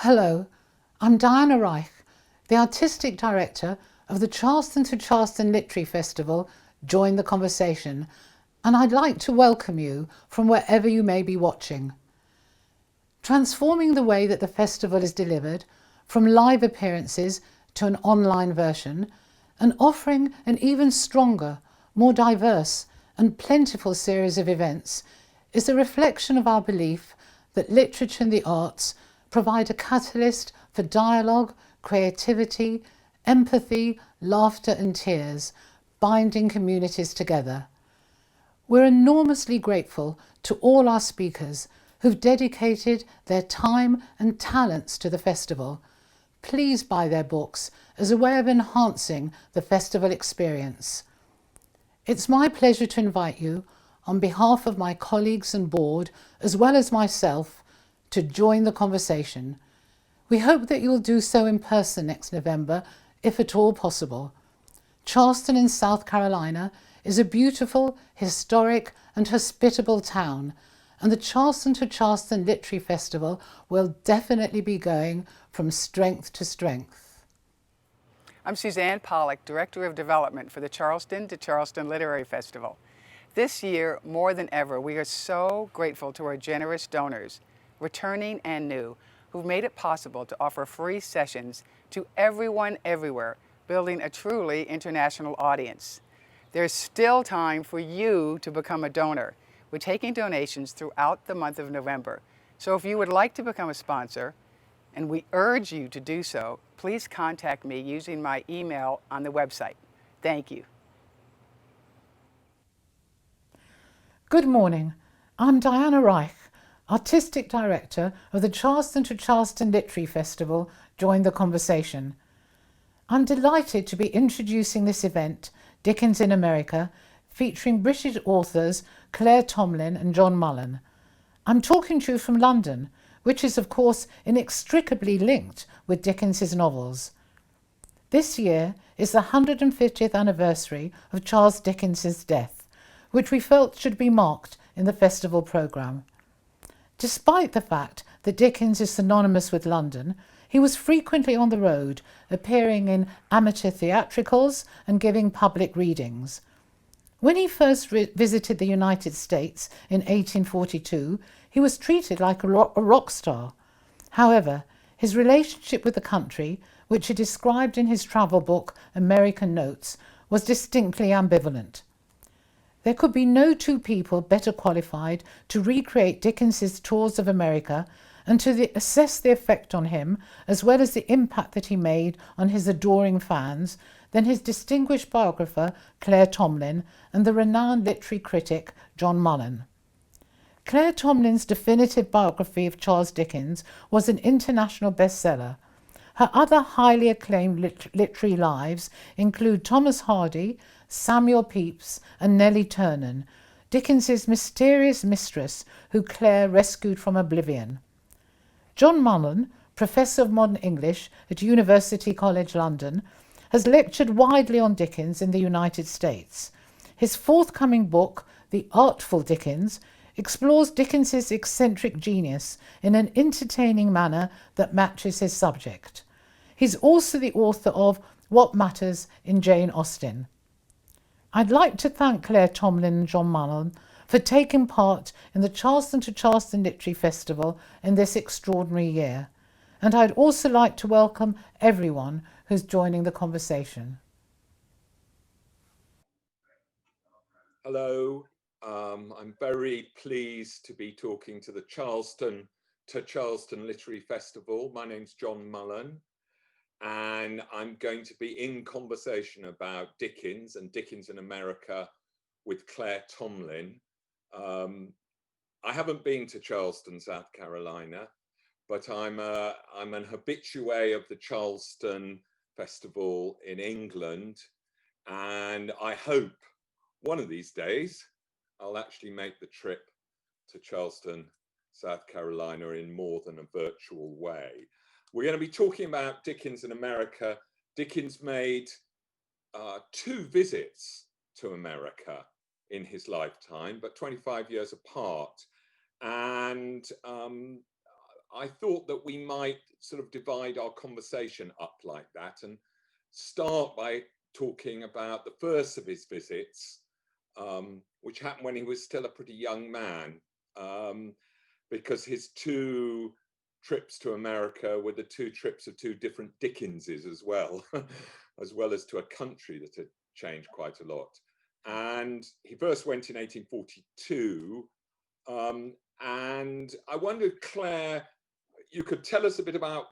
Hello, I'm Diana Reich, the Artistic Director of the Charleston to Charleston Literary Festival, Join the Conversation, and I'd like to welcome you from wherever you may be watching. Transforming the way that the festival is delivered, from live appearances to an online version, and offering an even stronger, more diverse and plentiful series of events, is a reflection of our belief that literature and the arts provide a catalyst for dialogue, creativity, empathy, laughter and tears, binding communities together. We're enormously grateful to all our speakers who've dedicated their time and talents to the festival. Please buy their books as a way of enhancing the festival experience. It's my pleasure to invite you, on behalf of my colleagues and board, as well as myself, to join the conversation. We hope that you'll do so in person next November, if at all possible. Charleston in South Carolina is a beautiful, historic and hospitable town, and the Charleston to Charleston Literary Festival will definitely be going from strength to strength. I'm Suzanne Pollack, Director of Development for the Charleston to Charleston Literary Festival. This year, more than ever, we are so grateful to our generous donors, returning and new, who've made it possible to offer free sessions to everyone everywhere, building a truly international audience. There's still time for you to become a donor. We're taking donations throughout the month of November. So if you would like to become a sponsor, and we urge you to do so, please contact me using my email on the website. Thank you. Good morning. I'm Diana Reich, Artistic Director of the Charleston to Charleston Literary Festival, Join the Conversation. I'm delighted to be introducing this event, Dickens in America, featuring British authors Claire Tomalin and John Mullan. I'm talking to you from London, which is of course inextricably linked with Dickens's novels. This year is the 150th anniversary of Charles Dickens's death, which we felt should be marked in the festival programme. Despite the fact that Dickens is synonymous with London, he was frequently on the road, appearing in amateur theatricals and giving public readings. When he first visited the United States in 1842, he was treated like a rock star. However, his relationship with the country, which he described in his travel book American Notes, was distinctly ambivalent. There could be no two people better qualified to recreate Dickens's tours of America and to assess the effect on him, as well as the impact that he made on his adoring fans, than his distinguished biographer Claire Tomalin and the renowned literary critic John Mullan. Claire Tomalin's definitive biography of Charles Dickens was an international bestseller. Her other highly acclaimed literary lives include Thomas Hardy, Samuel Pepys and Nellie Ternan, Dickens's mysterious mistress who Claire rescued from oblivion. John Mullan, Professor of Modern English at University College London, has lectured widely on Dickens in the United States. His forthcoming book, The Artful Dickens, explores Dickens's eccentric genius in an entertaining manner that matches his subject. He's also the author of What Matters in Jane Austen. I'd like to thank Claire Tomalin and John Mullan for taking part in the Charleston to Charleston Literary Festival in this extraordinary year. And I'd also like to welcome everyone who's joining the conversation. Hello, I'm very pleased to be talking to the Charleston to Charleston Literary Festival. My name's John Mullan, and I'm going to be in conversation about Dickens and Dickens in America with Claire Tomalin. I haven't been to Charleston, South Carolina, but I'm an habitué of the Charleston Festival in England, and I hope one of these days I'll actually make the trip to Charleston, South Carolina in more than a virtual way. We're going to be talking about Dickens in America. Dickens made 2 visits to America in his lifetime, but 25 years apart. And I thought that we might sort of divide our conversation up like that and start by talking about the first of his visits, which happened when he was still a pretty young man, because his two trips to America were the two trips of two different Dickenses as well, as well as to a country that had changed quite a lot. And he first went in 1842. And I wondered, Claire, you could tell us a bit about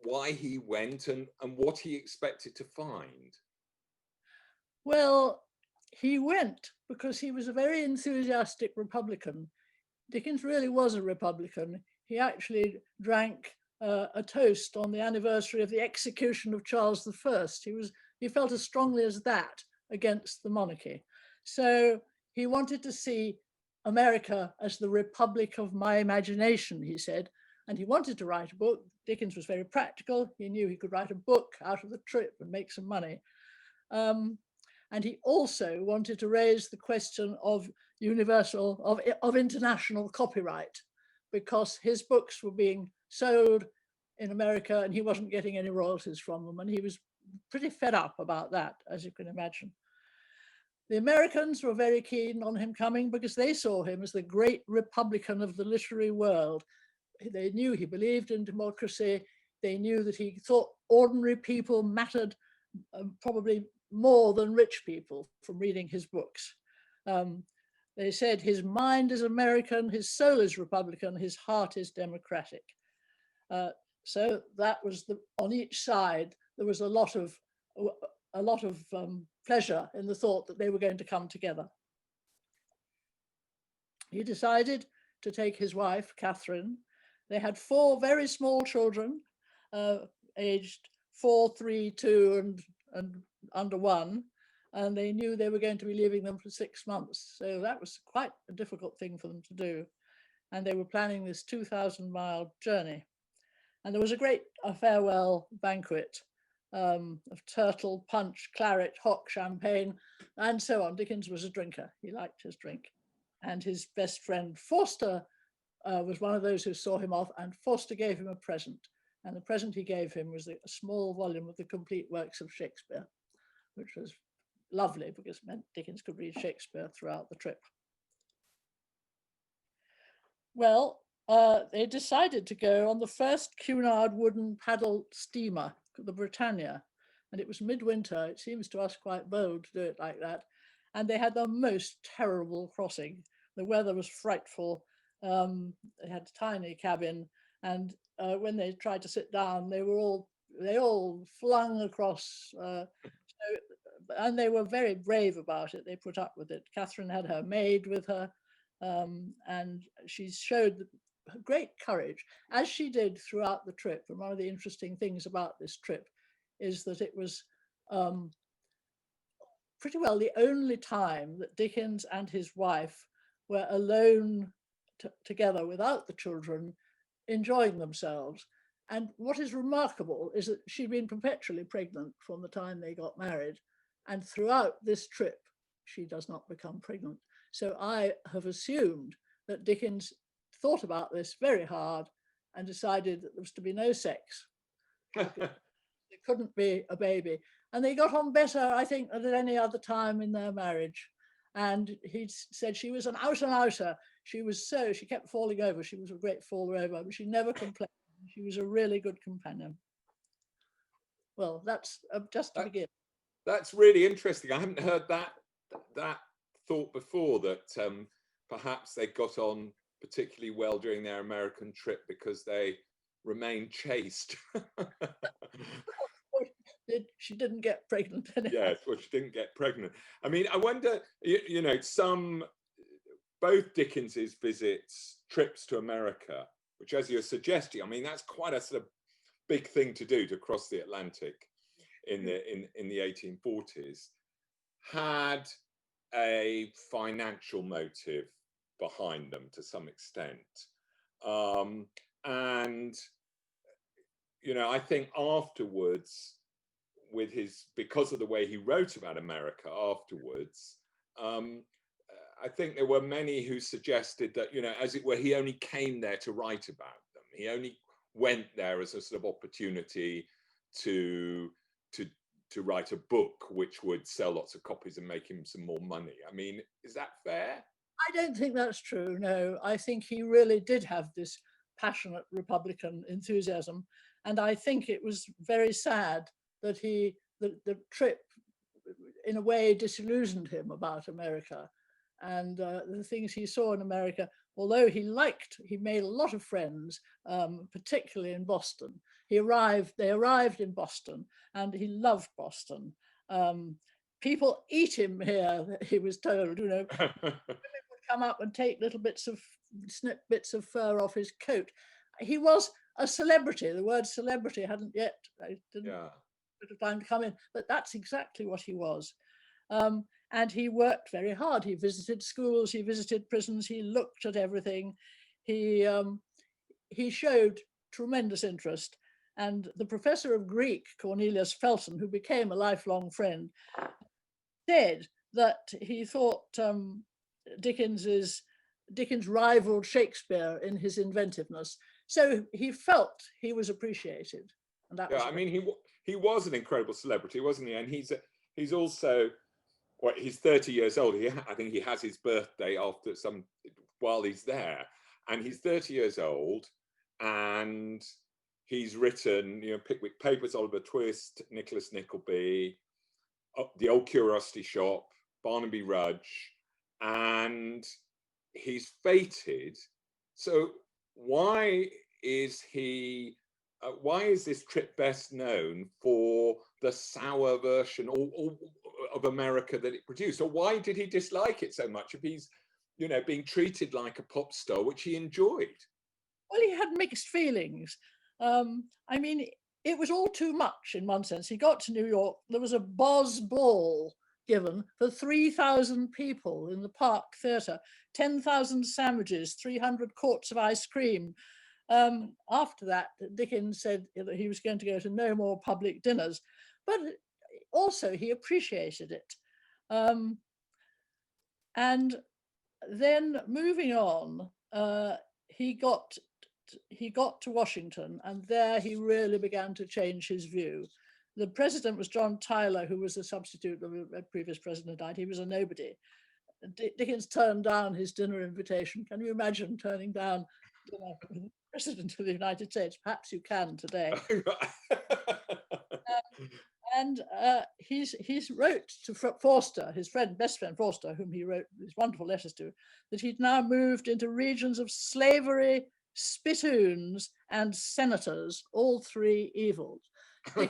why he went and what he expected to find. Well, he went because he was a very enthusiastic Republican. Dickens really was a Republican. He actually drank a toast on the anniversary of the execution of Charles I. He felt as strongly as that against the monarchy. So he wanted to see America as the republic of my imagination, he said, and he wanted to write a book. Dickens was very practical. He knew he could write a book out of the trip and make some money. And he also wanted to raise the question of international copyright, because his books were being sold in America and he wasn't getting any royalties from them. And he was pretty fed up about that, as you can imagine. The Americans were very keen on him coming because they saw him as the great Republican of the literary world. They knew he believed in democracy. They knew that he thought ordinary people mattered probably more than rich people from reading his books. They said his mind is American, his soul is Republican, his heart is democratic. So that was on each side, there was a lot of pleasure in the thought that they were going to come together. He decided to take his wife, Catherine. They had 4 very small children, aged 4, 3, 2, and under 1, and they knew they were going to be leaving them for 6 months. So that was quite a difficult thing for them to do. And they were planning this 2,000-mile journey. And there was a great farewell banquet of turtle, punch, claret, hock, champagne, and so on. Dickens was a drinker. He liked his drink. And his best friend Forster was one of those who saw him off, and Forster gave him a present. And the present he gave him was a small volume of the complete works of Shakespeare, which was lovely because it meant Dickens could read Shakespeare throughout the trip. Well, they decided to go on the first Cunard wooden paddle steamer, the Britannia, and it was midwinter. It seems to us quite bold to do it like that. And they had the most terrible crossing. The weather was frightful. They had a tiny cabin, and when they tried to sit down, they all flung across. And they were very brave about it. They put up with it. Catherine had her maid with her, and she showed great courage, as she did throughout the trip. And one of the interesting things about this trip is that it was pretty well the only time that Dickens and his wife were alone together without the children, enjoying themselves. And what is remarkable is that she'd been perpetually pregnant from the time they got married. And throughout this trip, she does not become pregnant. So I have assumed that Dickens thought about this very hard and decided that there was to be no sex. There couldn't be a baby. And they got on better, I think, than at any other time in their marriage. And he said she was an out-and-outer. She kept falling over. She was a great faller over, but she never complained. She was a really good companion. Well, that's just to begin. That's really interesting. I haven't heard that thought before, that perhaps they got on particularly well during their American trip because they remained chaste. She didn't get pregnant anyhow. Yes, well, she didn't get pregnant. I mean, I wonder, both Dickens's visits, trips to America, which, as you're suggesting, I mean, that's quite a sort of big thing to do, to cross the Atlantic in the 1840s, had a financial motive behind them to some extent. And I think afterwards, because of the way he wrote about America afterwards, I think there were many who suggested that, as it were, he only came there to write about them. He only went there as a sort of opportunity to write a book which would sell lots of copies and make him some more money. I mean, is that fair? I don't think that's true. No, I think he really did have this passionate Republican enthusiasm, and I think it was very sad that the trip, in a way, disillusioned him about America, and the things he saw in America. Although he made a lot of friends, particularly in Boston. They arrived in Boston, and he loved Boston. People eat him here, he was told. Women would come up and take snip bits of fur off his coat. He was a celebrity. The word celebrity hadn't yet, didn't have time to come in, but that's exactly what he was. And he worked very hard. He visited schools, he visited prisons, he looked at everything. He showed tremendous interest. And the professor of Greek, Cornelius Felton, who became a lifelong friend, said that he thought Dickens rivaled Shakespeare in his inventiveness. So he felt he was appreciated. And that I mean, he was an incredible celebrity, wasn't he? And he's also, well, he's 30 years old. I think he has his birthday while he's there, and he's 30 years old, and he's written, Pickwick Papers, Oliver Twist, Nicholas Nickleby, The Old Curiosity Shop, Barnaby Rudge, and he's fated. So why is this trip best known for the sour version of America that it produced? Or why did he dislike it so much if he's, being treated like a pop star, which he enjoyed? Well, he had mixed feelings. I mean, it was all too much in one sense. He got to New York, there was a Boz ball given for 3,000 people in the Park Theatre, 10,000 sandwiches, 300 quarts of ice cream. After that, Dickens said that he was going to go to no more public dinners, but also he appreciated it. And then moving on, he got to Washington, and there he really began to change his view. The president was John Tyler, who was a substitute of a previous president died. He was a nobody. Dickens turned down his dinner invitation. Can you imagine turning down dinner with the President of the United States? Perhaps you can today. And he's wrote to Forster, his best friend Forster, whom he wrote these wonderful letters to, that he'd now moved into regions of slavery, spittoons, and senators, all three evils. As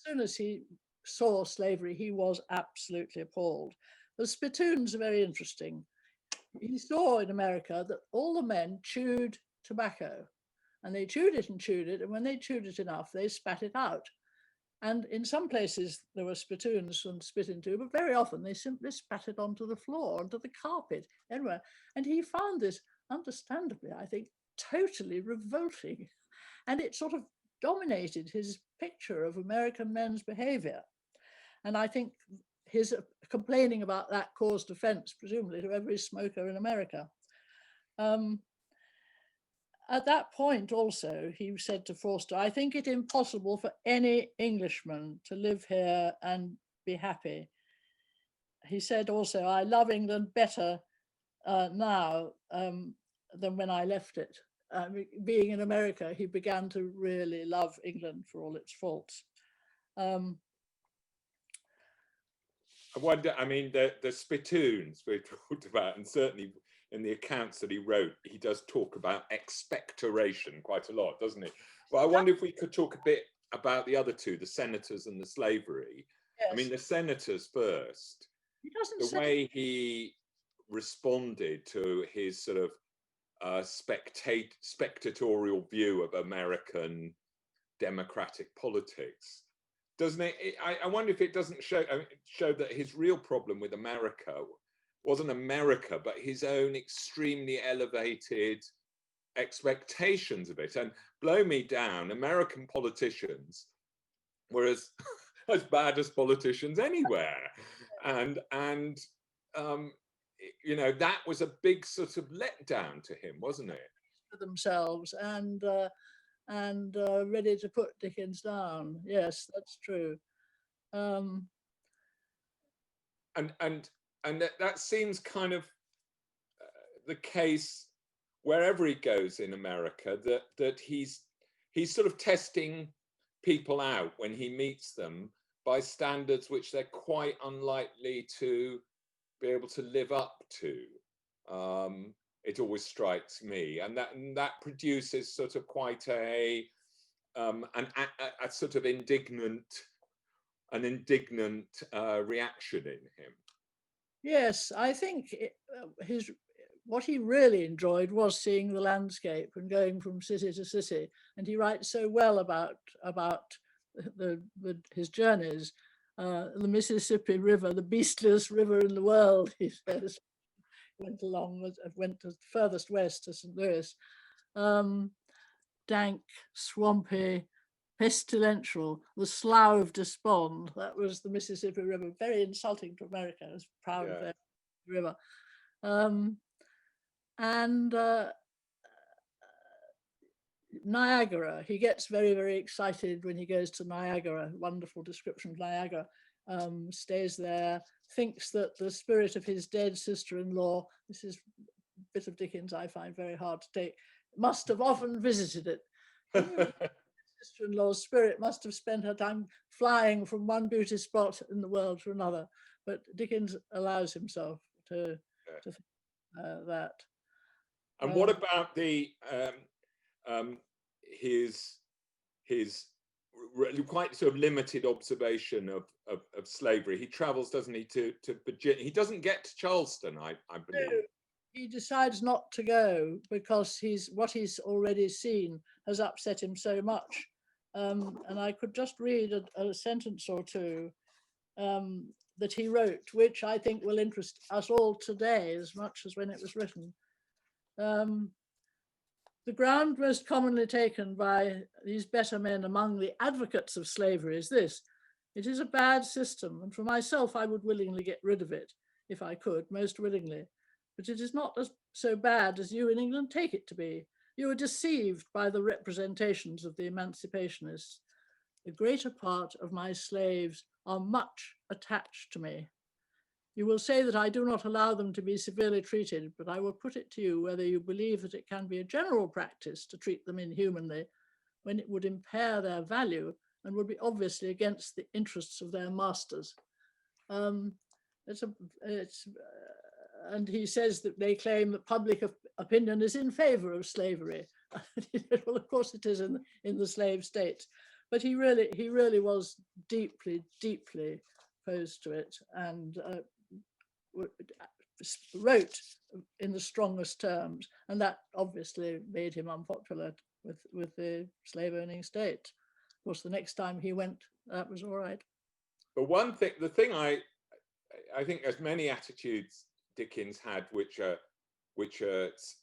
soon as he saw slavery, he was absolutely appalled. The spittoons are very interesting. He saw in America that all the men chewed tobacco, and they chewed it, and when they chewed it enough, they spat it out. And in some places there were spittoons and spit into, but very often they simply spat it onto the floor, onto the carpet, anywhere. And he found this, understandably, I think, totally revolting. And it sort of dominated his picture of American men's behavior. And I think his complaining about that caused offense, presumably, to every smoker in America. At that point also, he said to Forster, I think it impossible for any Englishman to live here and be happy. He said also, I love England better now than when I left it. Being in America, he began to really love England for all its faults. I wonder, I mean, the spittoons we talked about, and certainly in the accounts that he wrote, he does talk about expectoration quite a lot, doesn't he? But I wonder if we could talk a bit about the other two, the senators and the slavery. Yes. I mean, the senators first. The way he responded to his sort of spectatorial view of American democratic politics, doesn't it? I wonder if it doesn't show that his real problem with America wasn't America, but his own extremely elevated expectations of it. And blow me down, American politicians were as bad as politicians anywhere. And you know, that was a big sort of letdown to him, wasn't it? for themselves and ready to put Dickens down. Yes, that's true. And that seems kind of the case wherever he goes in America, that he's sort of testing people out when he meets them by standards which they're quite unlikely to be able to live up to. It always strikes me, and that produces sort of quite a sort of indignant reaction in him. Yes, I think what he really enjoyed was seeing the landscape and going from city to city. And he writes so well about his journeys. The Mississippi River, the beastliest river in the world, he says. Went to the furthest west to St. Louis. Dank, swampy, pestilential, the Slough of Despond. That was the Mississippi River, very insulting to America. I was proud of their river. Niagara, he gets very, very excited when he goes to Niagara. Wonderful description of Niagara. Stays there, thinks that the spirit of his dead sister-in-law, this is a bit of Dickens I find very hard to take, must have often visited it. Sister-in-law's spirit must have spent her time flying from one beauty spot in the world to another. But Dickens allows himself to think that. And what about the his quite sort of limited observation of slavery? He travels, doesn't he, to Virginia? He doesn't get to Charleston, I believe. No, he decides not to go because what he's already seen has upset him so much. And I could just read a sentence or two that he wrote, which I think will interest us all today as much as when it was written. The ground most commonly taken by these better men among the advocates of slavery is this: it is a bad system, and for myself I would willingly get rid of it, if I could, most willingly. But it is not so bad as you in England take it to be. You are deceived by the representations of the emancipationists. The greater part of my slaves are much attached to me. You will say that I do not allow them to be severely treated, but I will put it to you whether you believe that it can be a general practice to treat them inhumanly when it would impair their value and would be obviously against the interests of their masters. And he says that they claim that public opinion is in favor of slavery. Well, of course it is in the slave states, but he really was deeply, deeply opposed to it, and wrote in the strongest terms, and that obviously made him unpopular with the slave-owning state. Of course, the next time he went, that was all right. But the thing I think, as many attitudes Dickens had, which are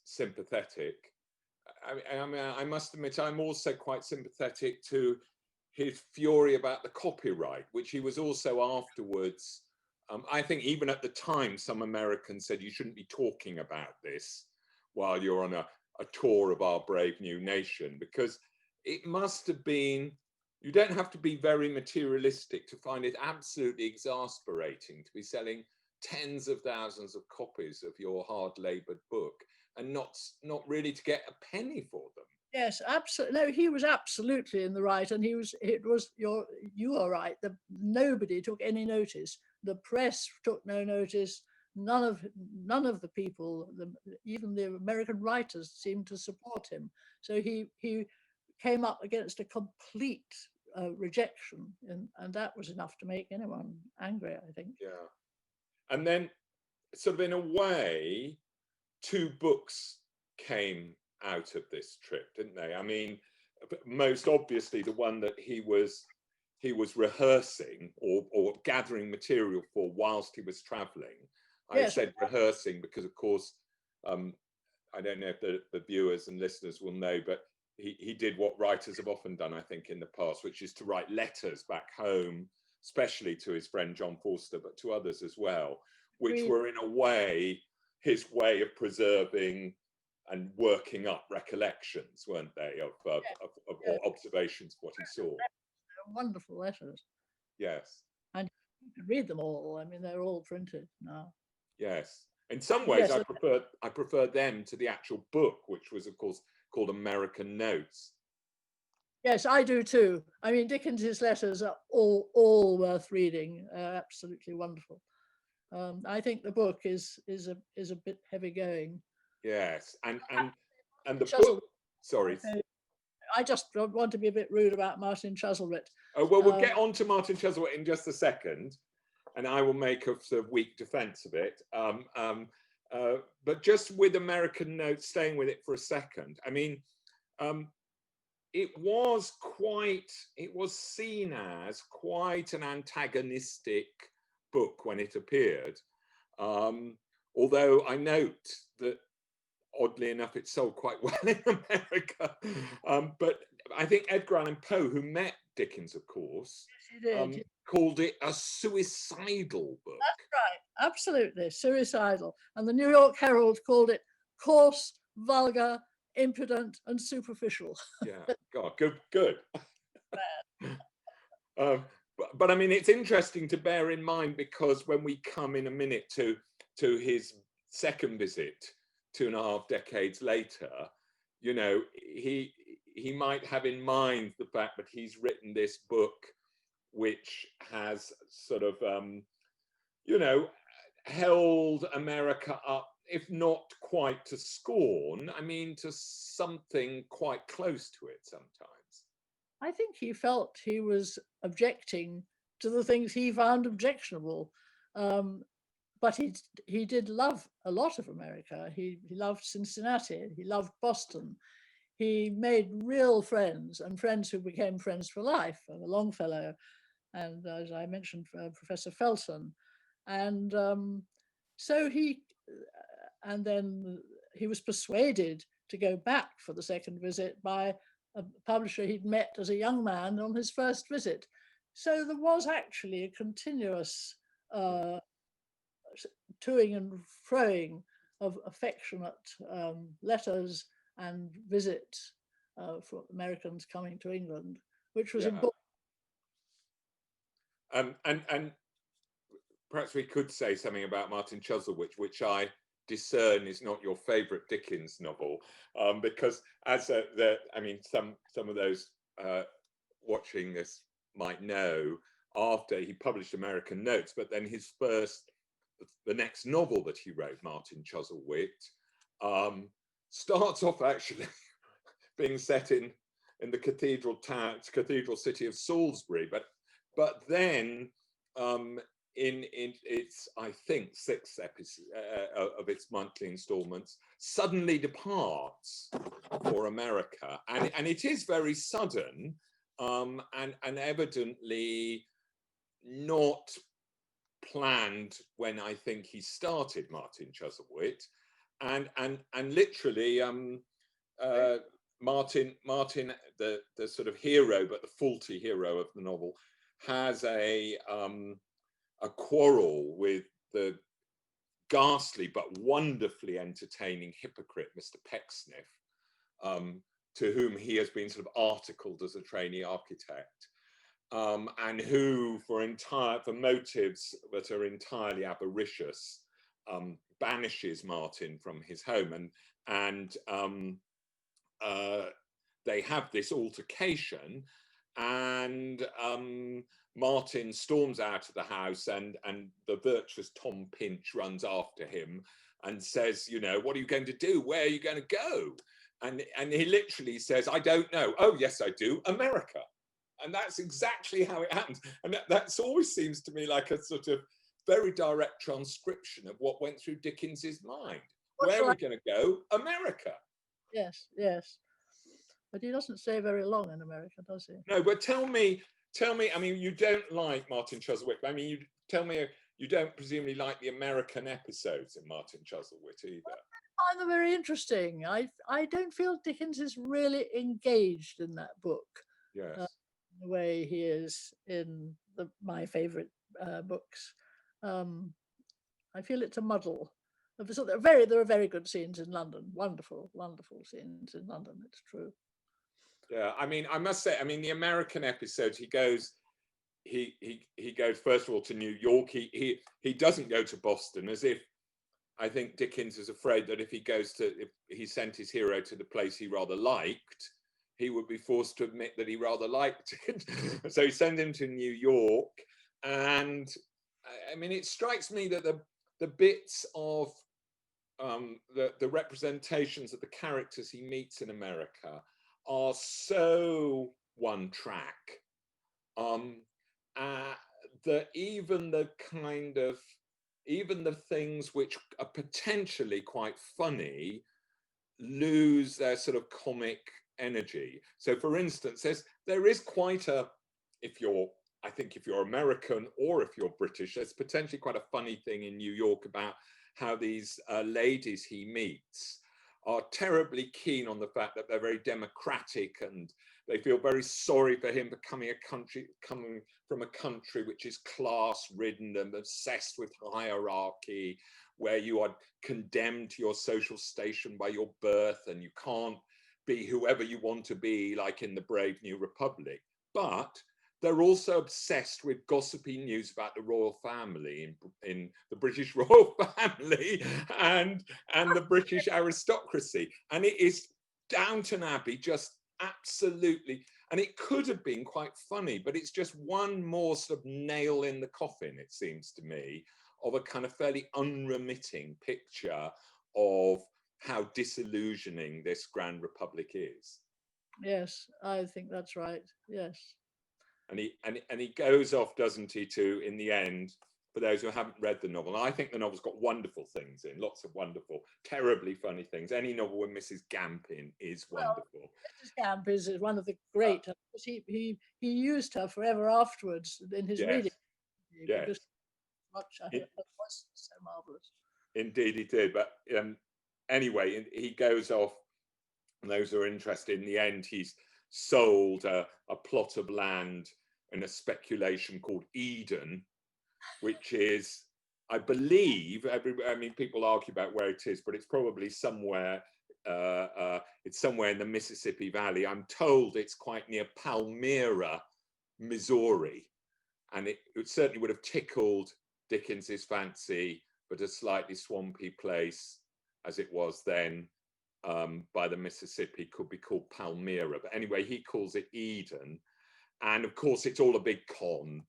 sympathetic. I mean, I must admit, I'm also quite sympathetic to his fury about the copyright, which he was also afterwards. I think even at the time, some Americans said you shouldn't be talking about this while you're on a tour of our brave new nation, because it must have been, you don't have to be very materialistic to find it absolutely exasperating to be selling tens of thousands of copies of your hard-laboured book and not really to get a penny for them. Yes, absolutely. No, he was absolutely in the right, and you are right. Nobody took any notice. The press took no notice. None of the people, even the American writers, seemed to support him. So he came up against a complete rejection, and that was enough to make anyone angry, I think. Yeah, and then, sort of in a way, two books came out of this trip, didn't they? I mean, most obviously the one that he was rehearsing or gathering material for whilst he was traveling. Yes. I said rehearsing because, of course, I don't know if the viewers and listeners will know, but he did what writers have often done, I think, in the past, which is to write letters back home, especially to his friend John Forster, but to others as well, which were in a way his way of preserving working up recollections, weren't they, of Yeah. or observations of what he saw. They're wonderful letters. Yes. And you can read them all. I mean, they're all printed now. Yes. In some ways, Yes, I prefer them to the actual book, which was, of course, called American Notes. yes, I do too. I mean, Dickens's letters are all worth reading. Absolutely wonderful. I think the book is a bit heavy going. Yes, and the Chuzzlewit. book. Sorry. I just want to be a bit rude about Martin Chuzzlewit. Oh well, we'll get on to Martin Chuzzlewit in just a second, and I will make a sort of weak defence of it. But just with American Notes, staying with it for a second. I mean, it was seen as quite an antagonistic book when it appeared. Although I note that, oddly enough, it sold quite well in America. But I think Edgar Allan Poe, who met Dickens, of course, called it a suicidal book. That's right, absolutely, suicidal. And the New York Herald called it coarse, vulgar, impudent, and superficial. Yeah, God, good. But I mean, it's interesting to bear in mind, because when we come in a minute to his second visit 2.5 decades later, you know, he might have in mind the fact that he's written this book which has sort of you know, held America up, if not quite to scorn, I mean to something quite close to it sometimes. I think he felt he was objecting to the things he found objectionable. But he did love a lot of America. He loved Cincinnati. He loved Boston. He made real friends, and friends who became friends for life. Longfellow, and as I mentioned, Professor Felton. And so and then he was persuaded to go back for the second visit by a publisher he'd met as a young man on his first visit. So there was actually a continuous toing and froing of affectionate letters and visits for Americans coming to England, which was important. And perhaps we could say something about Martin Chuzzlewit, which I discern is not your favourite Dickens novel, because as I mean, some of those watching this might know, after he published American Notes, but then the next novel that he wrote, Martin Chuzzlewit, starts off actually being set in the cathedral city of Salisbury, but then in its, I think, 6th episode of its monthly installments, suddenly departs for America, and it is very sudden, and evidently not planned when I think he started Martin Chuzzlewit, and literally Martin, the sort of hero, but the faulty hero of the novel, has a quarrel with the ghastly but wonderfully entertaining hypocrite Mr. Pecksniff, to whom he has been sort of articled as a trainee architect, and who, for motives that are entirely avaricious, banishes Martin from his home, and they have this altercation, and Martin storms out of the house, and the virtuous Tom Pinch runs after him and says, you know, what are you going to do? Where are you going to go? And he literally says, I don't know. Oh, yes, I do. America. And that's exactly how it happens. And that's always seems to me like a sort of very direct transcription of what went through Dickens's mind. Where are we going to go? America. Yes, yes. But he doesn't stay very long in America, does he? No, but tell me, I mean, you don't like Martin Chuzzlewit. I mean, you tell me you don't presumably like the American episodes in Martin Chuzzlewit either. I find them very interesting. I don't feel Dickens is really engaged in that book. Yes. The way he is in my favourite books. I feel it's a muddle. So there are very good scenes in London. Wonderful, wonderful scenes in London. It's true. Yeah, I mean, I must say, I mean, the American episodes, he goes first of all to New York. He doesn't go to Boston, as if I think Dickens is afraid that if he sent his hero to the place he rather liked, he would be forced to admit that he rather liked it. So he sends him to New York, and I mean, it strikes me that the bits of the representations of the characters he meets in America are so one track, that even the things which are potentially quite funny lose their sort of comic energy. So for instance, there is quite a, if you're American or if you're British, there's potentially quite a funny thing in New York about how these ladies he meets are terribly keen on the fact that they're very democratic, and they feel very sorry for him for coming from a country which is class-ridden and obsessed with hierarchy, where you are condemned to your social station by your birth and you can't be whoever you want to be, like in the Brave New Republic. But they're also obsessed with gossipy news about the royal family, in the British royal family and the British aristocracy. And it is Downton Abbey, just absolutely, and it could have been quite funny, but it's just one more sort of nail in the coffin, it seems to me, of a kind of fairly unremitting picture of how disillusioning this Grand Republic is. Yes, I think that's right. Yes. And he goes off, doesn't he, to, in the end, for those who haven't read the novel, and I think the novel's got wonderful things in, lots of wonderful, terribly funny things. Any novel with Mrs. Gamp in is wonderful. Mrs. Gamp is one of the great. He used her forever afterwards in his reading. Yes. Because it was so marvelous. Indeed, he did. But anyway, he goes off, and those who are interested, in the end, he's sold a plot of land in a speculation called Eden, which is, I believe, people argue about where it is, but it's probably somewhere, it's somewhere in the Mississippi Valley. I'm told it's quite near Palmyra, Missouri. And it certainly would have tickled Dickens's fancy, but a slightly swampy place as it was then, by the Mississippi, could be called Palmyra. But anyway, he calls it Eden. And of course, it's all a big con.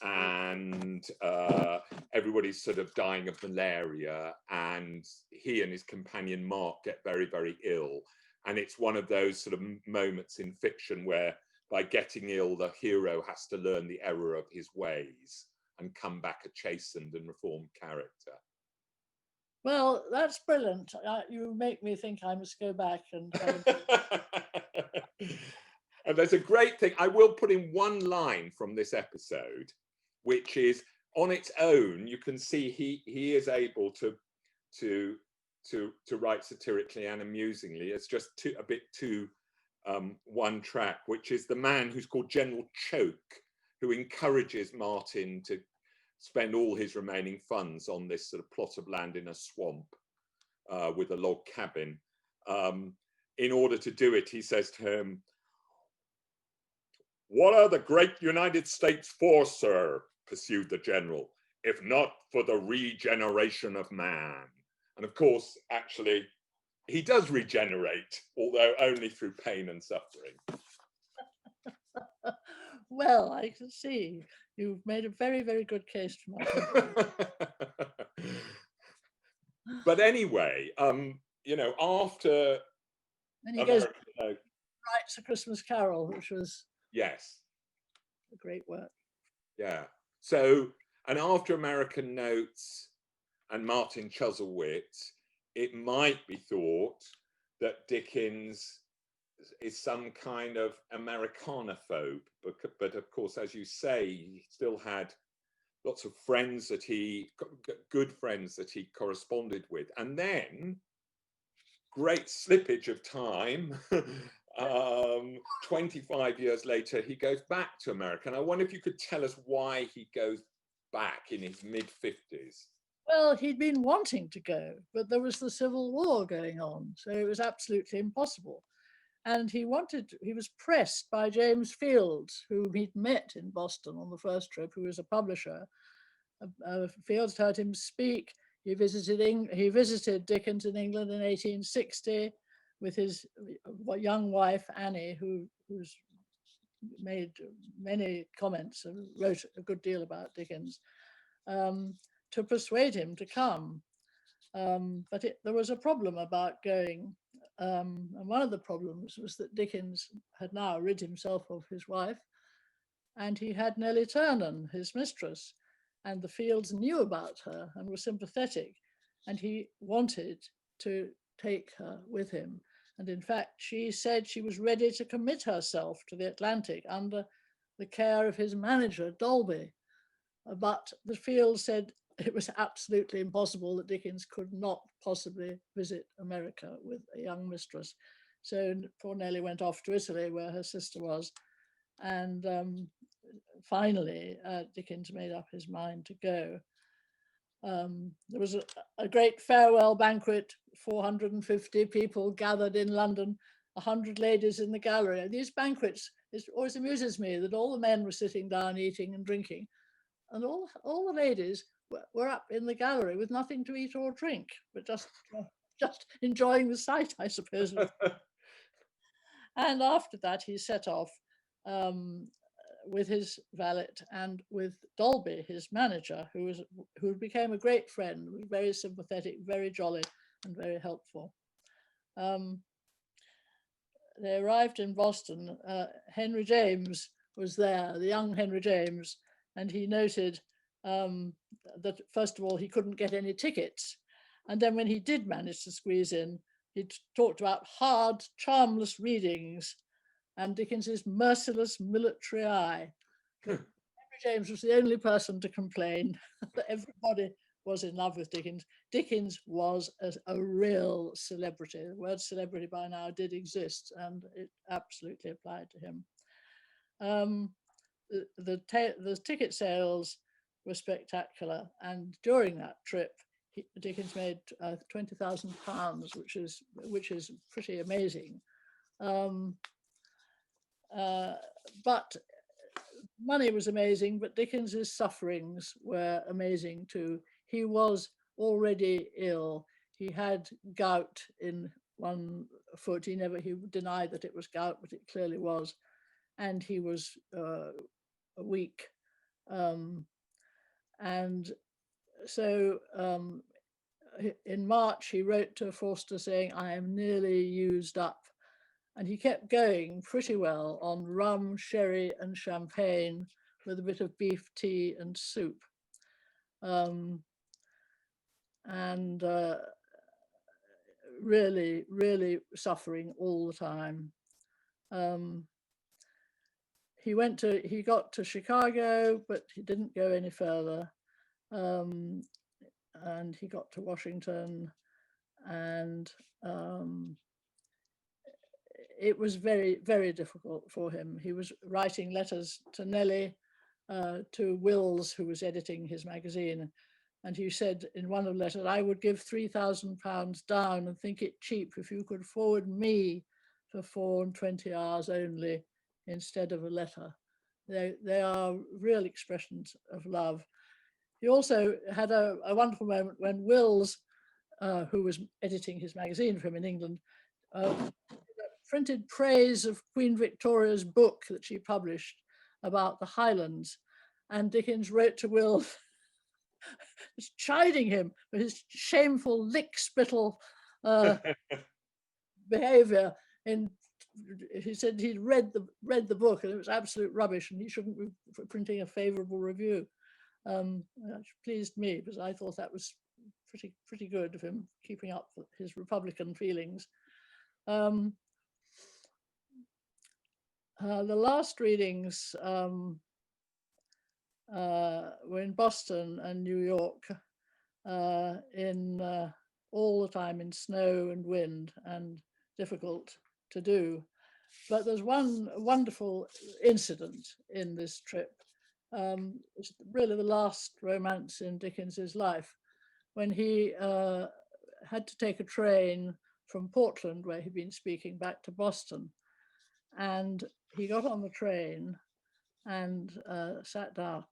And everybody's sort of dying of malaria. And he and his companion Mark get very, very ill. And it's one of those sort of moments in fiction where, by getting ill, the hero has to learn the error of his ways and come back a chastened and reformed character. Well, that's brilliant. You make me think I must go back and. And there's a great thing. I will put in one line from this episode, which is, on its own, you can see he is able to write satirically and amusingly. It's just a bit too one track, which is the man who's called General Choke, who encourages Martin to spend all his remaining funds on this sort of plot of land in a swamp with a log cabin. In order to do it, he says to him, "What are the great United States for, sir?" pursued the general, "if not for the regeneration of man." And of course, actually, he does regenerate, although only through pain and suffering. Well, I can see you've made a very, very good case for Martin. But anyway, after And he goes, writes A Christmas Carol, which was a great work. Yeah. So, and after American Notes and Martin Chuzzlewit, it might be thought that Dickens is some kind of Americanophobe, but of course, as you say, he still had lots of friends good friends that he corresponded with. And then, great slippage of time, 25 years later, he goes back to America. And I wonder if you could tell us why he goes back in his mid-50s. Well, he'd been wanting to go, but there was the Civil War going on, so it was absolutely impossible. And he was pressed by James Fields, whom he'd met in Boston on the first trip, who was a publisher. Fields heard him speak. He visited Dickens in England in 1860 with his young wife, Annie, who's made many comments and wrote a good deal about Dickens, to persuade him to come. But there was a problem about going. And one of the problems was that Dickens had now rid himself of his wife, and he had Nellie Ternan, his mistress, and the Fields knew about her and were sympathetic, and he wanted to take her with him. And in fact, she said she was ready to commit herself to the Atlantic under the care of his manager, Dolby. But the Fields said it was absolutely impossible, that Dickens could not possibly visit America with a young mistress. So poor Nellie went off to Italy, where her sister was. And finally, Dickens made up his mind to go. There was a great farewell banquet, 450 people gathered in London, 100 ladies in the gallery. And these banquets, it always amuses me that all the men were sitting down eating and drinking, and all the ladies were up in the gallery with nothing to eat or drink, but just enjoying the sight, I suppose. And after that, he set off with his valet and with Dolby, his manager, who became a great friend, was very sympathetic, very jolly, and very helpful. They arrived in Boston. Henry James was there, the young Henry James, and he noted that, first of all, he couldn't get any tickets. And then when he did manage to squeeze in, he talked about hard, charmless readings and Dickens's merciless military eye. Henry James was the only person to complain. Everybody was in love with Dickens. Dickens was a real celebrity. The word celebrity by now did exist, and it absolutely applied to him. The ticket sales were spectacular, and during that trip, Dickens made £20,000, which is pretty amazing. But money was amazing, but Dickens's sufferings were amazing too. He was already ill. He had gout in one foot. He denied that it was gout, but it clearly was. And he was weak. And so in March, he wrote to Forster saying, "I am nearly used up." And he kept going pretty well on rum, sherry, and champagne with a bit of beef tea and soup. Really, really suffering all the time. He got to Chicago, but he didn't go any further. And he got to Washington, and it was very, very difficult for him. He was writing letters to Nellie, to Wills, who was editing his magazine. And he said in one of the letters, "I would give £3,000 down and think it cheap if you could forward me for 24 hours only instead of a letter." They are real expressions of love. He also had a wonderful moment when Wills, who was editing his magazine for him in England, printed praise of Queen Victoria's book that she published about the Highlands. And Dickens wrote to Will, chiding him for his shameful lick-spittle behavior. He said he'd read the book and it was absolute rubbish and he shouldn't be printing a favourable review. Which pleased me because I thought that was pretty good of him, keeping up his Republican feelings. The last readings were in Boston and New York, all the time in snow and wind and difficult to do. But there's one wonderful incident in this trip. It's really the last romance in Dickens's life. when he had to take a train from Portland, where he'd been speaking, back to Boston. And he got on the train and sat down.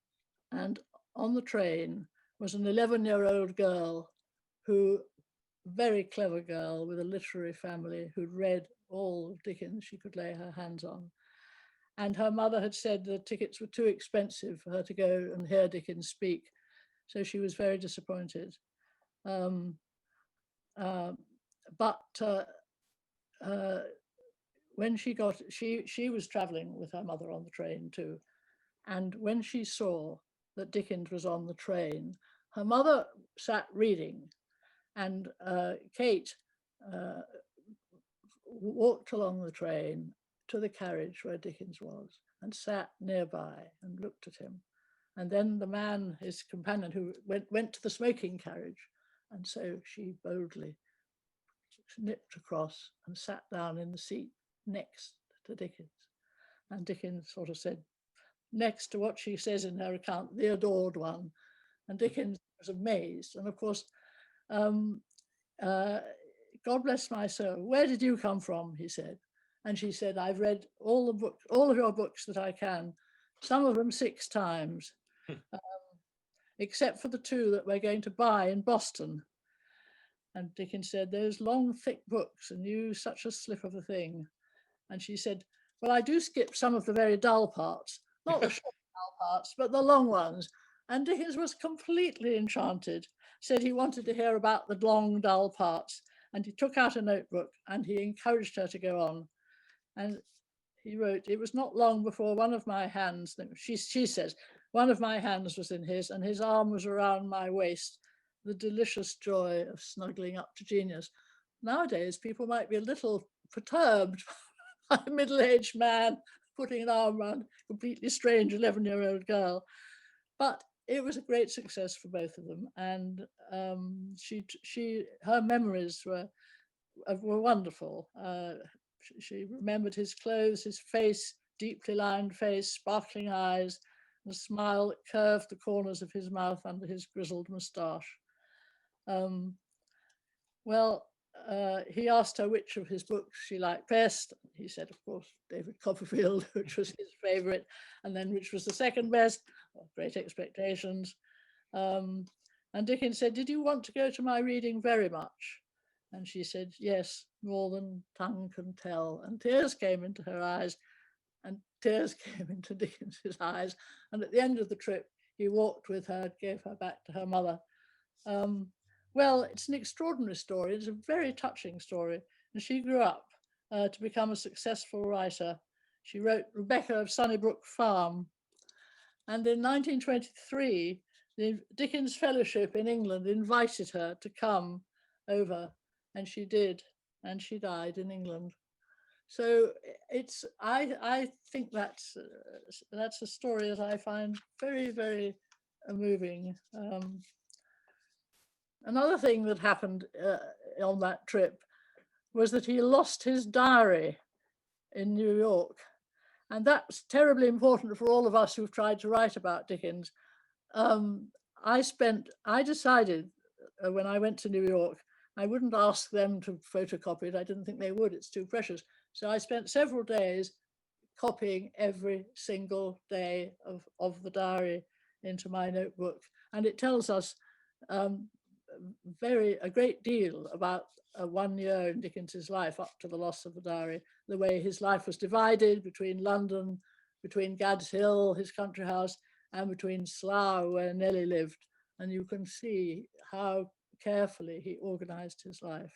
And on the train was an 11-year-old girl who, very clever girl with a literary family, who'd read all of Dickens she could lay her hands on. And her mother had said the tickets were too expensive for her to go and hear Dickens speak. So she was very disappointed. When she was traveling with her mother on the train too. And when she saw that Dickens was on the train, her mother sat reading, and Kate walked along the train to the carriage where Dickens was and sat nearby and looked at him. And then the man, his companion, who went to the smoking carriage, and so she boldly nipped across and sat down in the seat next to Dickens. And Dickens sort of said, next to what she says in her account, the adored one. And Dickens was amazed. And of course, God bless my soul, where did you come from, he said. And she said, I've read all the books, all of your books that I can, some of them 6 times, except for the 2 that we're going to buy in Boston. And Dickens said, those long, thick books, and you such a slip of a thing. And she said, well, I do skip some of the very dull parts, not the short dull parts, but the long ones. And Dickens was completely enchanted, said he wanted to hear about the long, dull parts. And he took out a notebook and he encouraged her to go on. And he wrote, it was not long before one of my hands, she says, one of my hands was in his and his arm was around my waist, the delicious joy of snuggling up to genius. Nowadays, people might be a little perturbed by a middle-aged man putting an arm around a completely strange 11-year-old girl. But it was a great success for both of them. And her memories were wonderful. She remembered his clothes, his face, deeply lined face, sparkling eyes, and a smile that curved the corners of his mouth under his grizzled moustache. He asked her which of his books she liked best. He said, of course, David Copperfield, which was his favorite, and then which was the second best, Great Expectations. And Dickens said, did you want to go to my reading very much? And she said, yes, more than tongue can tell. And tears came into her eyes, and tears came into Dickens's eyes. And at the end of the trip, he walked with her, gave her back to her mother. Well, it's an extraordinary story. It's a very touching story. And she grew up to become a successful writer. She wrote Rebecca of Sunnybrook Farm. And in 1923, the Dickens Fellowship in England invited her to come over, and she did, and she died in England. So I think that's a story that I find very, very moving. Another thing that happened on that trip was that he lost his diary in New York. And that's terribly important for all of us who've tried to write about Dickens. I decided when I went to New York, I wouldn't ask them to photocopy it. I didn't think they would, it's too precious. So I spent several days copying every single day of the diary into my notebook. And it tells us a great deal about 1 year in Dickens's life up to the loss of the diary, the way his life was divided between London, between Gad's Hill, his country house, and between Slough, where Nellie lived. And you can see how carefully he organized his life.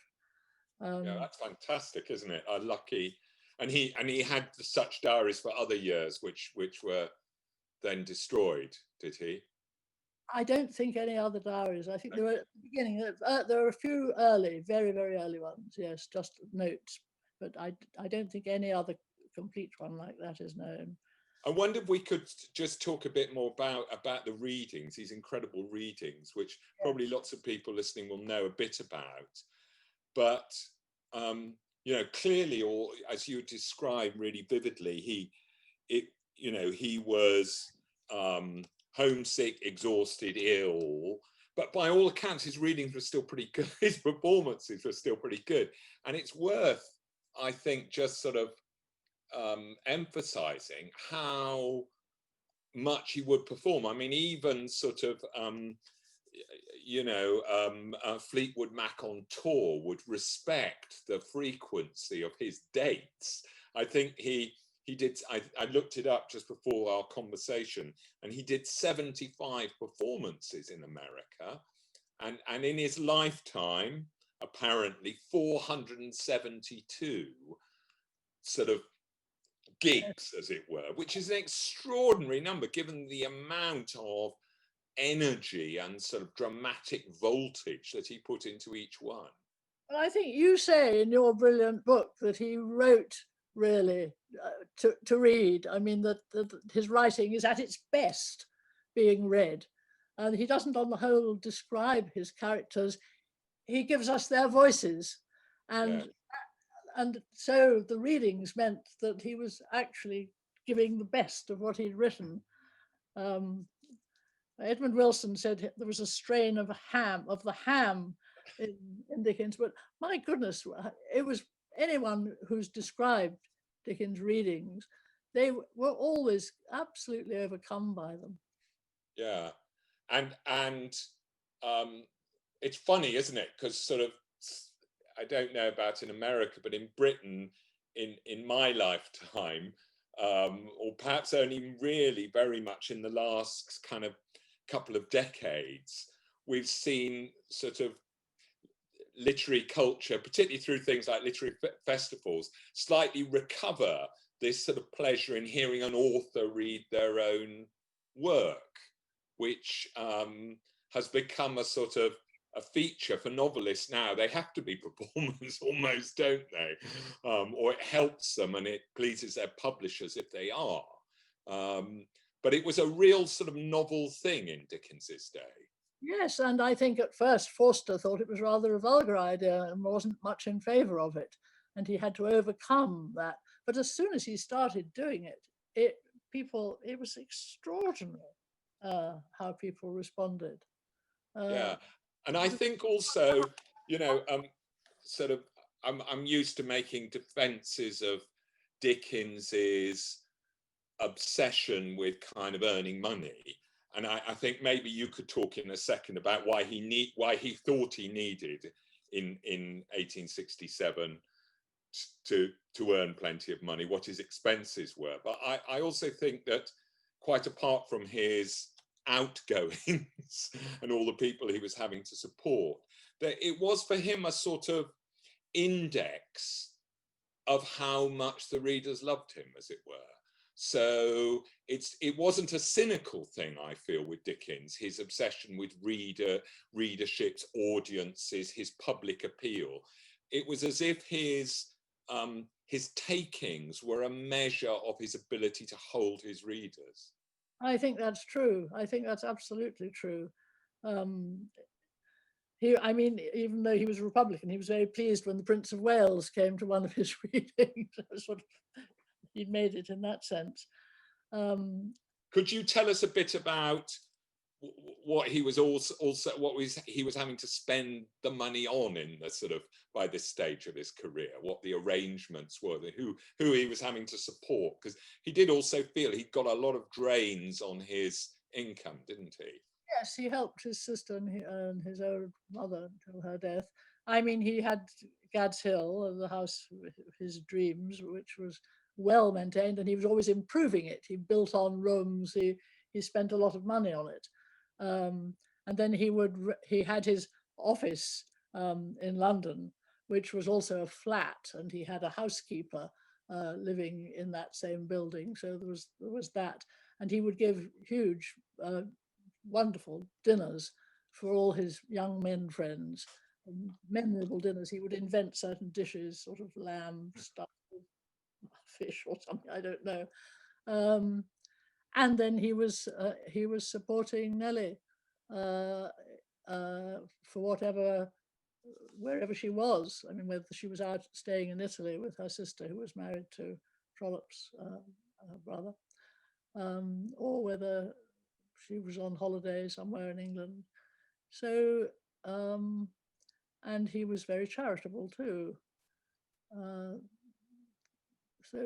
Yeah, that's fantastic, isn't it? Lucky, and he had such diaries for other years, which were then destroyed. Did he? I don't think any other diaries. I think there were at the beginning. There were a few early, very, very early ones. Yes, just notes. But I don't think any other complete one like that is known. I wonder if we could just talk a bit more about the readings, these incredible readings, which probably lots of people listening will know a bit about. But clearly, or as you describe really vividly, he was homesick, exhausted, ill, but by all accounts, his readings were still pretty good. His performances were still pretty good. And it's worth, I think, just sort of emphasizing how much he would perform. I mean, even sort of, Fleetwood Mac on tour would respect the frequency of his dates. I think he did, I looked it up just before our conversation, and he did 75 performances in America. And in his lifetime, apparently 472 sort of gigs, as it were, which is an extraordinary number given the amount of energy and sort of dramatic voltage that he put into each one. Well, I think you say in your brilliant book that he wrote really to read. I mean, that his writing is at its best being read. And he doesn't, on the whole, describe his characters. He gives us their voices. And so the readings meant that he was actually giving the best of what he'd written. Edmund Wilson said there was a strain of the ham in Dickens, but my goodness, it was anyone who's described Dickens' readings, they were always absolutely overcome by them. Yeah, and it's funny, isn't it? Because sort of, I don't know about in America, but in Britain, in my lifetime, or perhaps only really very much in the last kind of couple of decades, we've seen sort of literary culture, particularly through things like literary festivals, slightly recover this sort of pleasure in hearing an author read their own work, which has become a sort of a feature for novelists now. They have to be performers almost, don't they? Or it helps them and it pleases their publishers if they are. But it was a real sort of novel thing in Dickens's day. Yes, and I think at first Forster thought it was rather a vulgar idea and wasn't much in favour of it. And he had to overcome that. But as soon as he started doing it, it was extraordinary how people responded. Yeah, and I think also, sort of, I'm used to making defences of Dickens's obsession with kind of earning money. And I think maybe you could talk in a second about why he thought he needed in 1867 to earn plenty of money, what his expenses were. But I also think that quite apart from his outgoings and all the people he was having to support, that it was for him a sort of index of how much the readers loved him, as it were. So it wasn't a cynical thing, I feel, with Dickens, his obsession with readerships, audiences, his public appeal. It was as if his takings were a measure of his ability to hold his readers. I think that's true. I think that's absolutely true. Even though he was a Republican, he was very pleased when the Prince of Wales came to one of his readings. He'd made it in that sense. Could you tell us a bit about what he was he was having to spend the money on in the sort of by this stage of his career? What the arrangements were, who he was having to support? Because he did also feel he got a lot of drains on his income, didn't he? Yes, he helped his sister and his old mother until her death. I mean, he had Gad's Hill, the house of his dreams, which was well maintained, and he was always improving it. He built on rooms. He spent a lot of money on it, and then he had his office in London, which was also a flat, and he had a housekeeper living in that same building. So there was that, and he would give huge, wonderful dinners for all his young men friends, memorable dinners. He would invent certain dishes, sort of lamb stuffed with fish or something, I don't know. And then he was supporting Nellie for wherever she was. I mean, whether she was out staying in Italy with her sister, who was married to Trollope's brother, or whether she was on holiday somewhere in England. So, and he was very charitable too. So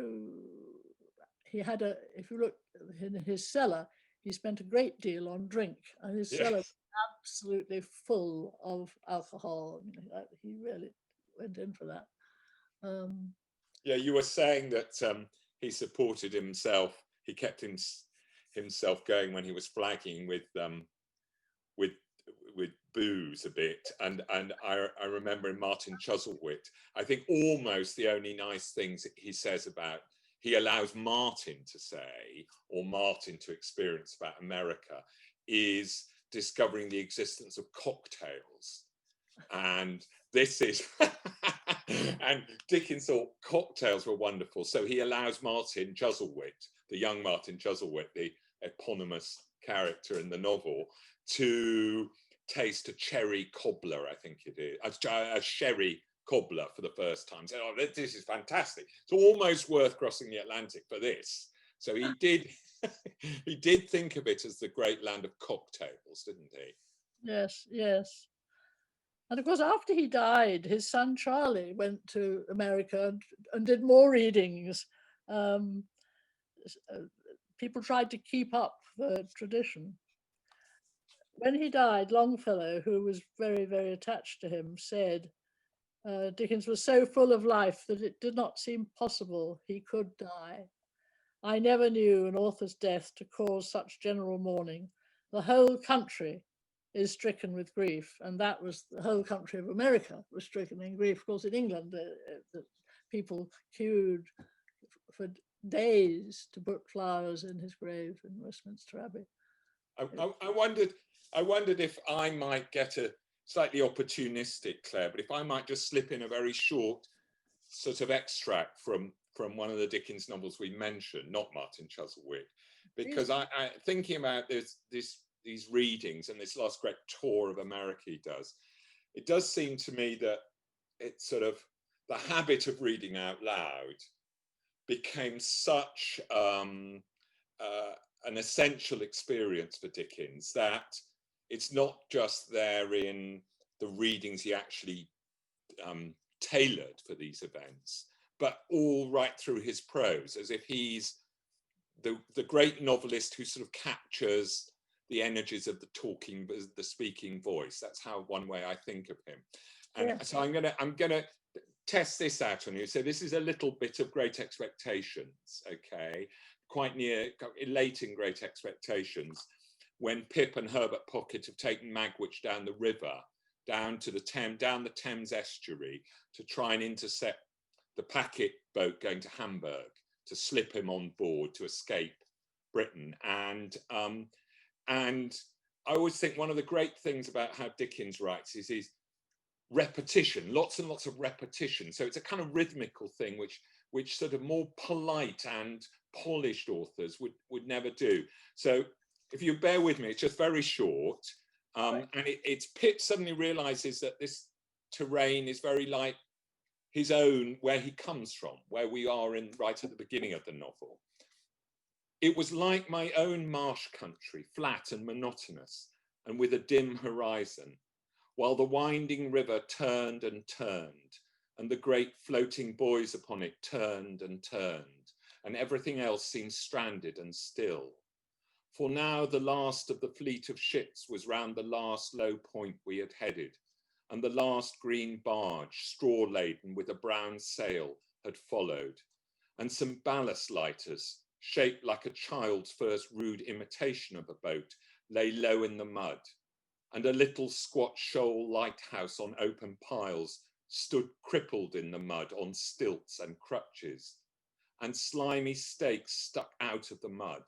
he had if you look in his cellar, he spent a great deal on drink, and his cellar was absolutely full of alcohol. He really went in for that. Yeah, you were saying that he supported himself. He kept himself going when he was flagging with booze a bit, and I remember in Martin Chuzzlewit, I think almost the only nice things he says about, he allows Martin to say, or Martin to experience about America, is discovering the existence of cocktails. And this is and Dickens thought cocktails were wonderful, so he allows Martin Chuzzlewit, the young Martin Chuzzlewit, the eponymous character in the novel, to taste a cherry cobbler, I think it is, a sherry cobbler for the first time. So, oh, this is fantastic. It's almost worth crossing the Atlantic for this. So he did he did think of it as the great land of cocktails, didn't he? Yes, yes. And of course, after he died, his son Charlie went to America and did more readings. People tried to keep up the tradition. When he died, Longfellow, who was very, very attached to him, said, Dickens was so full of life that it did not seem possible he could die. I never knew an author's death to cause such general mourning. The whole country is stricken with grief, and that was the whole country of America was stricken in grief. Of course, in England, the people queued for days to put flowers in his grave in Westminster Abbey. I wondered if I might get a slightly opportunistic, Claire, but if I might just slip in a very short sort of extract from one of the Dickens novels we mentioned, not Martin Chuzzlewit, because I thinking about these readings and this last great tour of America he does, it does seem to me that it's sort of the habit of reading out loud became such an essential experience for Dickens that it's not just there in the readings he actually tailored for these events, but all right through his prose, as if he's the great novelist who sort of captures the energies of the speaking voice. That's how one way I think of him. And so I'm gonna test this out on you. So this is a little bit of Great Expectations, okay? Quite near, late in Great Expectations, when Pip and Herbert Pocket have taken Magwitch down the river, down the Thames estuary, to try and intercept the packet boat going to Hamburg, to slip him on board to escape Britain. And I always think one of the great things about how Dickens writes is his repetition, lots and lots of repetition. So it's a kind of rhythmical thing, which sort of more polite and polished authors would never do. So if you bear with me, it's just very short. And it's Pip suddenly realizes that this terrain is very like his own, where he comes from, where we are right at the beginning of the novel. It was like my own marsh country, flat and monotonous, and with a dim horizon, while the winding river turned and turned, and the great floating buoys upon it turned and turned, and everything else seemed stranded and still. For now the last of the fleet of ships was round the last low point we had headed, and the last green barge, straw-laden with a brown sail, had followed, and some ballast lighters, shaped like a child's first rude imitation of a boat, lay low in the mud, and a little squat shoal lighthouse on open piles stood crippled in the mud on stilts and crutches, and slimy stakes stuck out of the mud,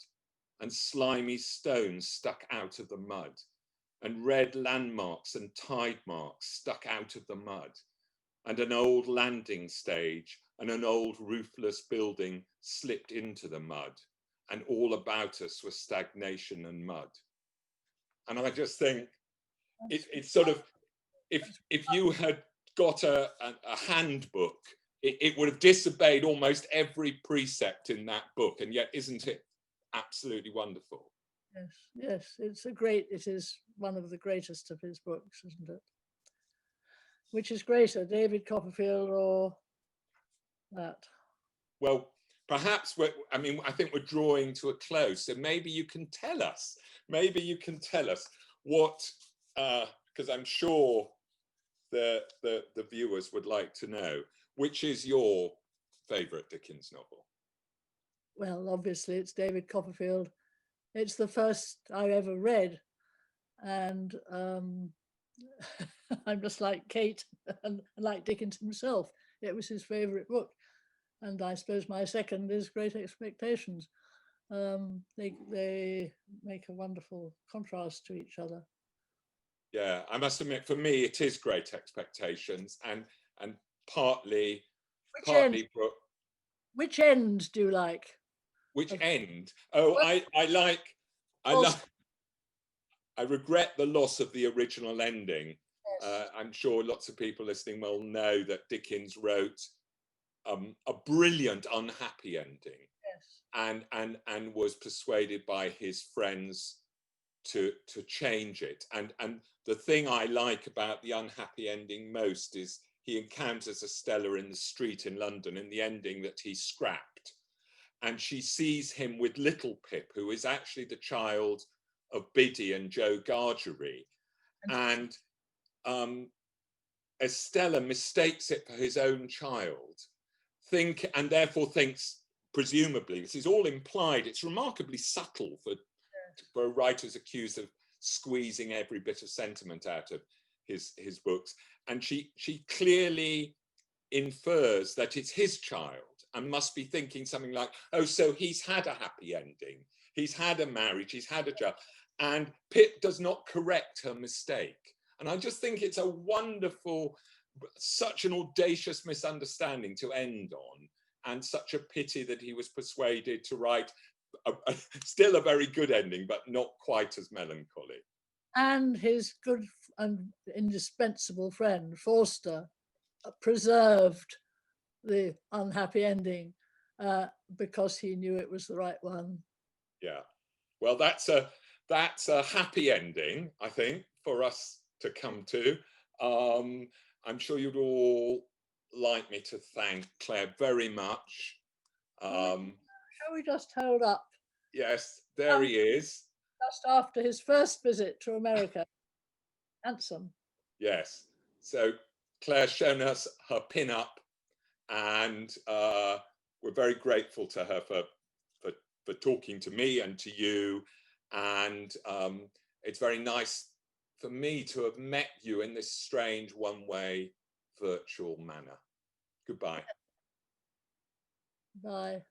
and slimy stones stuck out of the mud, and red landmarks and tide marks stuck out of the mud, and an old landing stage and an old roofless building slipped into the mud, and all about us was stagnation and mud. And I just think it's sort of, if you had got a handbook, it would have disobeyed almost every precept in that book, and yet isn't it absolutely wonderful? Yes, yes, it is one of the greatest of his books, isn't it? Which is greater, David Copperfield or that? Well, perhaps I think we're drawing to a close. So maybe you can tell us. What, because I'm sure the viewers would like to know, which is your favourite Dickens novel? Well, obviously it's David Copperfield. It's the first I ever read, and I'm just like Kate and like Dickens himself. It was his favourite book, and I suppose my second is Great Expectations. They make a wonderful contrast to each other. Yeah, I must admit, for me, it is Great Expectations, and partly. Which end do you like? Which end? Oh, I regret the loss of the original ending. Yes. I'm sure lots of people listening will know that Dickens wrote a brilliant unhappy ending, Yes. and was persuaded by his friends to change it. And the thing I like about the unhappy ending most is he encounters Estella in the street in London in the ending that he scrapped. And she sees him with little Pip, who is actually the child of Biddy and Joe Gargery. And Estella mistakes it for his own child, and therefore thinks, presumably, this is all implied, it's remarkably subtle for writers accused of squeezing every bit of sentiment out of his books. And she clearly infers that it's his child, and must be thinking something like, oh, so he's had a happy ending, he's had a marriage, he's had a job. And Pip does not correct her mistake. And I just think it's a wonderful, such an audacious misunderstanding to end on, and such a pity that he was persuaded to write still a very good ending, but not quite as melancholy. And his good and indispensable friend, Forster, preserved the unhappy ending because he knew it was the right one. Yeah, well, that's a happy ending, I think, for us to come to. I'm sure you'd all like me to thank Claire very much. Shall we just hold up? Yes, there he is. Just after his first visit to America. Handsome. Yes. So Claire's shown us her pin-up, and we're very grateful to her for talking to me and to you. And it's very nice for me to have met you in this strange one-way virtual manner. Goodbye. Bye.